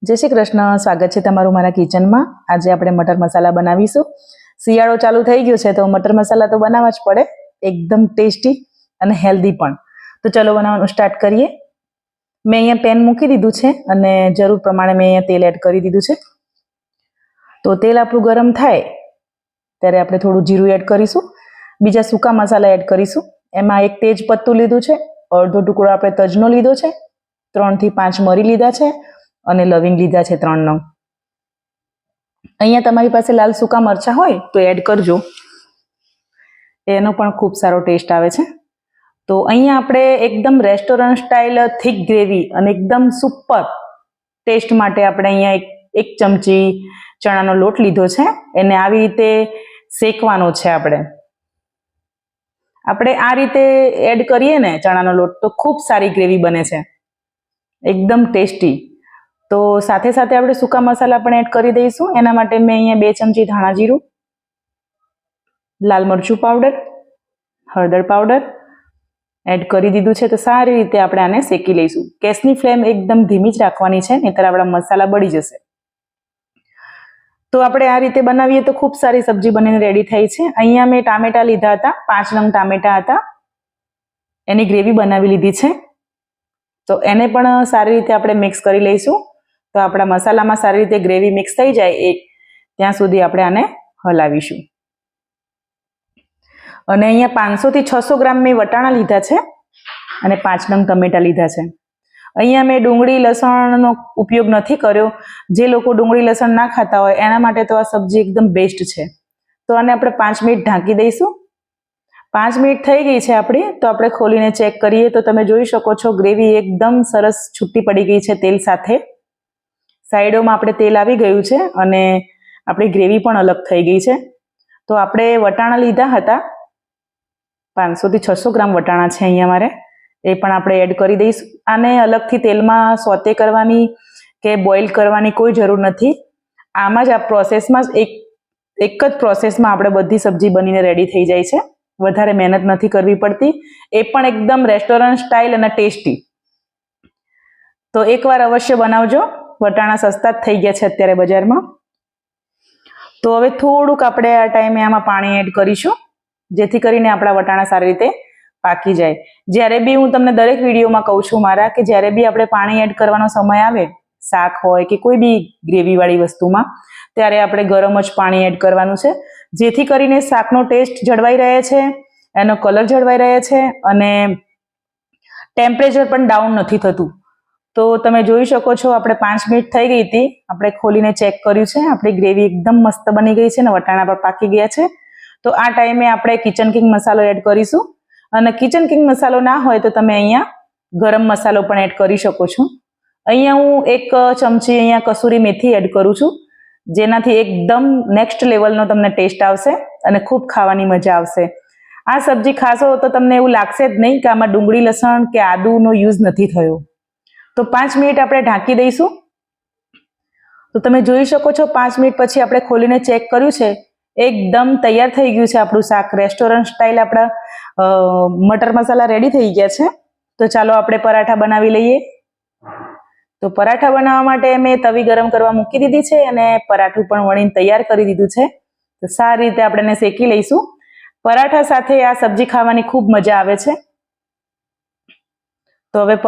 जय श्री कृष्ण। स्वागत है तमारुं मारा किचन में। आज आपणे मटर मसाला बनावीशुं। शियाळो चालू थई गयो छे तो मटर मसाला तो बनावा ज पड़े, एकदम टेस्टी अने हेल्धी पण। तो चलो बनाववानुं स्टार्ट करीए। मैं अहींया पेन मूकी दीधुं छे अने जरूर प्रमाणे मैं अहींया तेल एड करी दीधुं छे। तो तेल आपणुं गरम थाय त्यारे आपणे थोडुं जीरुं एड करीशुं, बीजा सूका मसाला एड करीशुं। एमां एक तेज पत्तुं लीधुं छे, अर्धो टुकड़ो आपणे तजनो लीधो छे, 3 થી 5 मरी लीधा छे અને લવિંગ લીધા છે 3 નંગ। અહીંયા તમારી પાસે લાલ સૂકા મરચા હોય તો એડ કરજો, એનો પણ ખૂબ સારો ટેસ્ટ આવે છે। તો અહીંયા આપણે એકદમ રેસ્ટોરન્ટ સ્ટાઇલ થીક ગ્રેવી અને એકદમ સુપર ટેસ્ટ માટે આપણે અહીંયા એક ચમચી ચણાનો લોટ લીધો છે, એને આવી રીતે શેકવાનો છે। આપણે આ રીતે એડ કરીએ ને ચણાનો લોટ તો ખૂબ સારી ગ્રેવી બને છે, એકદમ ટેસ્ટી। तो साथे साथे आपणे सूका मसाला पण एड करी दईशुं। एना माटे मैं अहींया 2 चमची धाणा जीरुं, लाल मरचुं पाउडर, हळदर पाउडर एड करी दीधुं छे। तो सारी रीते आपणे आने शेकी लईशुं। गैसनी फ्लेम एकदम धीमी ज राखवानी छे, नहीतर आपणा मसाला बળી जशे। तो आपणे आ रीते बनावीए तो खूब सारी सब्जी बनीने रेडी थई छे। अहींया मैं टामेटा लीधा हता, 5 नंग टामेटा हता, एनी ग्रेवी बनावी लीधी छे। तो एने पण सारी रीते आपणे मिक्स करी लईशुं। तो आपણા મસાલામાં સારી રીતે ગ્રેવી મિક્સ થઈ જાય ત્યાં સુધી આપણે આને હલાવીશું। અને અહીંયા 500 થી 600 ગ્રામ મેં વટાણા લીધા છે અને 5 નંગ ટમેટા લીધા છે। અહીંયા મેં ડુંગળી લસણનો ઉપયોગ નથી કર્યો। જે લોકો ડુંગળી લસણ ના ખાતા હોય એના માટે તો આ સબ્જી એકદમ બેસ્ટ છે। તો આને આપણે 5 મિનિટ ઢાંકી દઈશું। 5 મિનિટ થઈ ગઈ છે આપણી। તો આપણે ખોલીને ચેક કરીએ તો તમે જોઈ શકો છો ગ્રેવી એકદમ સરસ છૂટી પડી ગઈ છે તેલ સાથે। સાઈડોમાં આપણે તેલ આવી ગયું છે અને આપણી ગ્રેવી પણ અલગ થઈ ગઈ છે। તો આપણે વટાણા લીધા હતા, 500 થી 600 ગ્રામ વટાણા છે અહીંયા મારે, એ પણ આપણે એડ કરી દઈશું। આને અલગથી તેલમાં સોતે કરવાની કે બોઇલ કરવાની કોઈ જરૂર નથી। આમાં જ આ પ્રોસેસમાં જ એક જ પ્રોસેસમાં આપણે બધી સબ્જી બનીને રેડી થઈ જાય છે। વધારે મહેનત નથી કરવી પડતી, એ પણ એકદમ રેસ્ટોરન્ટ સ્ટાઇલ અને ટેસ્ટી। તો એકવાર અવશ્ય બનાવજો। વટાણા સસ્તા જ થઈ ગયા છે અત્યારે બજારમાં। તો હવે થોડુંક આપણે આ ટાઈમે આમાં પાણી એડ કરીશું, જેથી કરીને આપણા વટાણા સારી રીતે પાકી જાય। જ્યારે બી હું તમને દરેક વિડીયોમાં કહું છું મારા કે જ્યારે બી આપણે પાણી એડ કરવાનો સમય આવે, શાક હોય કે કોઈ બી ગ્રેવીવાળી વસ્તુમાં, ત્યારે આપણે ગરમ જ પાણી એડ કરવાનું છે, જેથી કરીને શાકનો ટેસ્ટ જળવાઈ રહે છે, એનો કલર જળવાઈ રહે છે અને ટેમ્પરેચર પણ ડાઉન નથી થતું। તો તમે જોઈ શકો છો આપણે 5 મિનિટ થઈ ગઈ હતી, આપણે ખોલીને ચેક કર્યું છે, આપણી ગ્રેવી એકદમ મસ્ત બની ગઈ છે ને વટાણા પણ પાકી ગયા છે। તો આ ટાઈમે આપણે કિચન કિંગ મસાલો એડ કરીશું, અને કિચન કિંગ મસાલો ના હોય તો તમે અહીંયા ગરમ મસાલો પણ એડ કરી શકો છો। અહીંયા હું 1 ચમચી અહીંયા કસૂરી મેથી એડ કરું છું, જેનાથી એકદમ નેક્સ્ટ લેવલનો તમને ટેસ્ટ આવશે અને ખૂબ ખાવાની મજા આવશે। આ સબ્જી ખાશો તો તમને એવું લાગશે જ નહીં કે આમાં ડુંગળી લસણ કે આદુનો યુઝ નથી થયો। તો 5 મિનિટ આપણે ઢાંકી દઈશું। તો તમે જોઈ શકો છો 5 મિનિટ પછી આપણે ખોલીને ચેક કર્યું છે, એકદમ તૈયાર થઈ ગયું છે આપણું શાક। રેસ્ટોરન્ટ સ્ટાઇલ આપણા મટર મસાલા રેડી થઈ ગયા છે। તો ચાલો આપણે પરાઠા બનાવી લઈએ। તો પરાઠા બનાવવા માટે મેં તવી ગરમ કરવા મૂકી દીધી છે અને પરાઠું પણ વણીને તૈયાર કરી દીધું છે। તો સારી રીતે આપણે એને શેકી લઈશું। પરાઠા સાથે આ સબ્જી ખાવાની ખૂબ મજા આવે છે। તો હવે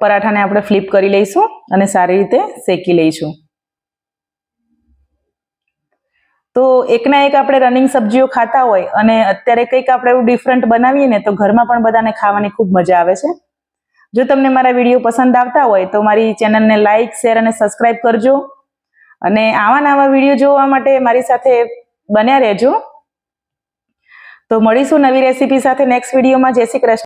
પરાઠાને આપણે ફ્લિપ કરી લઈશું અને સારી રીતે શેકી લઈશું। તો એકના એક આપણે રનિંગ સબ્જીઓ ખાતા હોય અને અત્યારે કંઈક આપણે એવું ડિફરન્ટ બનાવીએ ને તો ઘરમાં પણ બધાને ખાવાની ખૂબ મજા આવે છે। જો તમને મારા વિડીયો પસંદ આવતા હોય તો મારી ચેનલને લાઇક, શેર અને સબસ્ક્રાઇબ કરજો, અને આવા નવા વિડીયો જોવા માટે મારી સાથે બન્યા રહેજો। તો મળીશું નવી રેસીપી સાથે નેક્સ્ટ વિડીયોમાં। જય શ્રી કૃષ્ણ।